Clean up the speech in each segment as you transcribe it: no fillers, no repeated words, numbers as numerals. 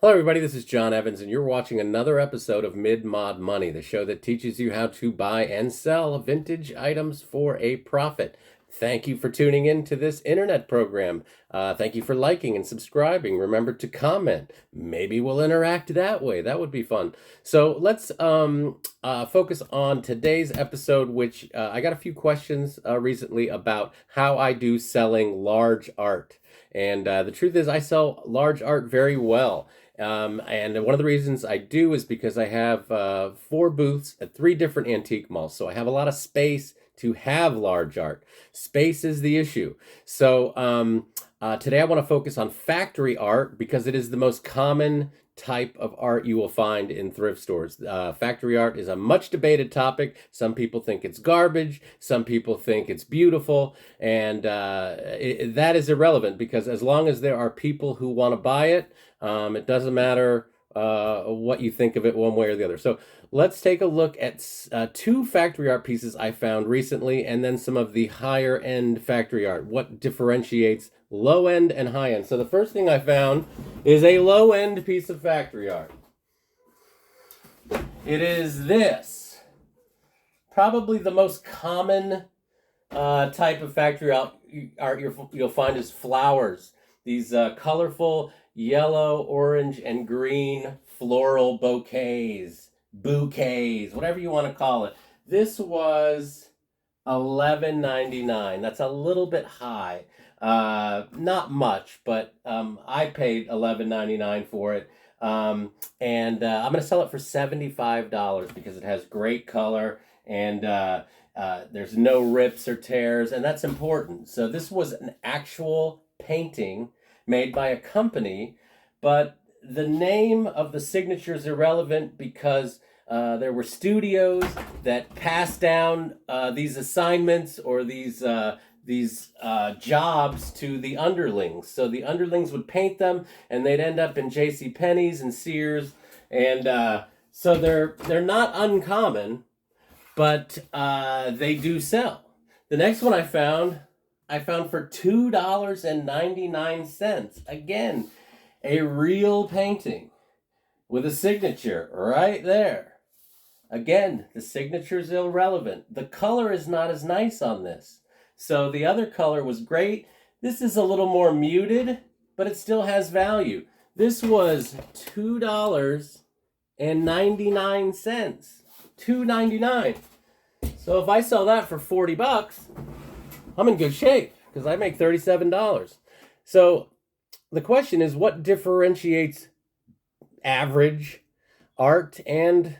Hello, everybody. This is John Evans, and you're watching another episode of Mid-Mod Money, the show that teaches you how to buy and sell vintage items for a profit. Thank you for tuning in to this internet program. Thank you for liking and subscribing. Remember to comment. Maybe we'll interact that way. That would be fun. So let's focus on today's episode, which I got a few questions recently about how I do selling large art. And the truth is, I sell large art very well. And one of the reasons I do is because I have 4 booths at 3 different antique malls. So I have a lot of space to have large art. Space is the issue. So today I want to focus on factory art because it is the most common type of art you will find in thrift stores. Factory art is a much debated topic. Some people think it's garbage. Some people think it's beautiful. And that is irrelevant because as long as there are people who want to buy it, it doesn't matter what you think of it one way or the other. So let's take a look at 2 factory art pieces I found recently and then some of the higher end factory art. What differentiates low end and high end? So the first thing I found is a low end piece of factory art. It is this. Probably the most common type of factory art you'll find is flowers. These colorful yellow, orange, and green floral bouquets, whatever you want to call it. This was $11.99. That's a little bit high. Not much, but I paid $11.99 for it. And I'm going to sell it for $75 because it has great color and there's no rips or tears, and that's important. So this was an actual painting made by a company, but the name of the signature is irrelevant because there were studios that passed down these assignments or these jobs to the underlings. So the underlings would paint them, and they'd end up in J.C. Penney's and Sears, and so they're not uncommon, but they do sell. The next one I found for $2.99. Again, a real painting with a signature right there. Again, the signature is irrelevant. The color is not as nice on this. So the other color was great. This is a little more muted, but it still has value. This was $2.99. $2.99. So if I sell that for $40, I'm in good shape because I make $37. So the question is, what differentiates average art and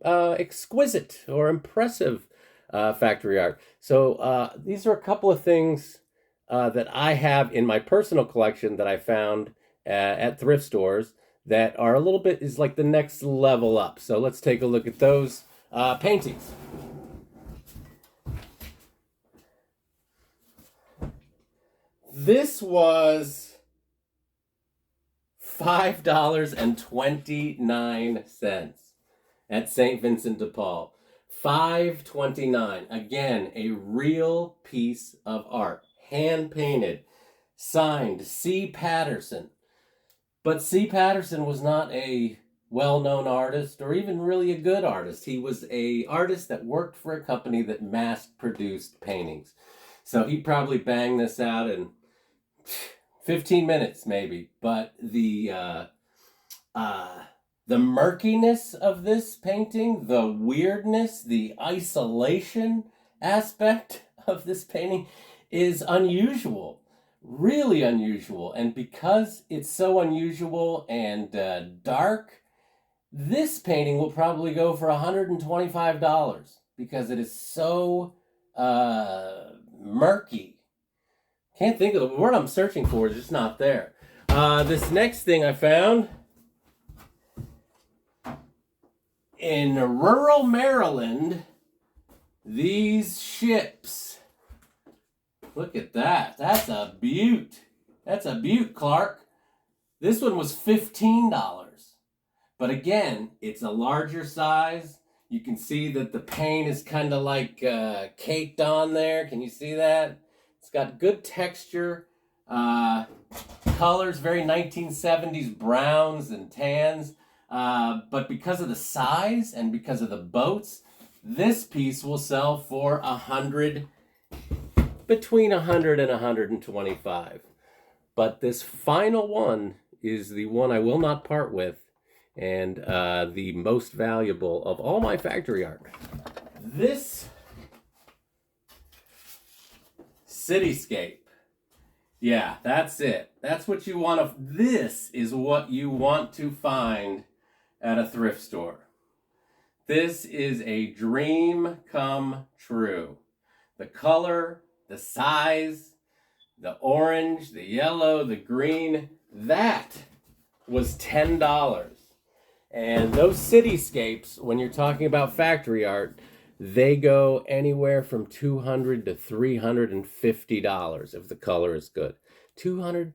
exquisite or impressive factory art? So these are a couple of things that I have in my personal collection that I found at thrift stores that are a little bit is like the next level up. So let's take a look at those paintings. This was $5.29 at St. Vincent de Paul. $5.29. Again, a real piece of art. Hand painted. Signed C. Patterson. But C. Patterson was not a well-known artist or even really a good artist. He was an artist that worked for a company that mass-produced paintings. So he probably banged this out in 15 minutes maybe, but the murkiness of this painting, the weirdness, the isolation aspect of this painting is unusual, really unusual. And because it's so unusual and dark, this painting will probably go for $125 because it is so murky. Can't think of the word I'm searching for. It's just not there. This next thing I found in rural Maryland, these ships. Look at that. That's a beaut. That's a beaut, Clark. This one was $15. But again, it's a larger size. You can see that the paint is kind of like caked on there. Can you see that? It's got good texture. Colors, very 1970s browns and tans. But because of the size and because of the boats, this piece will sell for between 100 and 125. But this final one is the one I will not part with, and the most valuable of all my factory art. This city-scape. Yeah, that's it. That's what you want to, this is what you want to find at a thrift store. This is a dream come true. The color, the size, the orange, the yellow, the green, that was $10. And those cityscapes, when you're talking about factory art, they go anywhere from $200 to $350 if the color is good. $250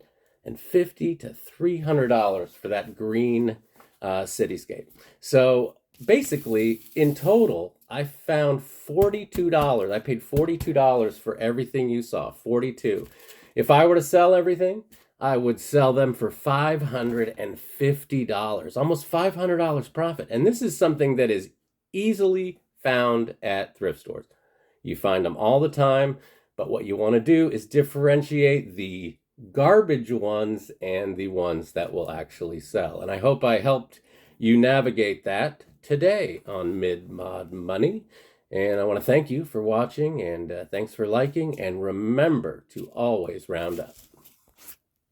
to $300 for that green cityscape. So basically, in total, I found $42. I paid $42 for everything you saw. $42. If I were to sell everything, I would sell them for $550, almost $500 profit. And this is something that is easily found at thrift stores. You find them all the time, but what you want to do is differentiate the garbage ones and the ones that will actually sell. And I hope I helped you navigate that today on Mid-Mod Money. And I want to thank you for watching, and thanks for liking, and remember to always round up.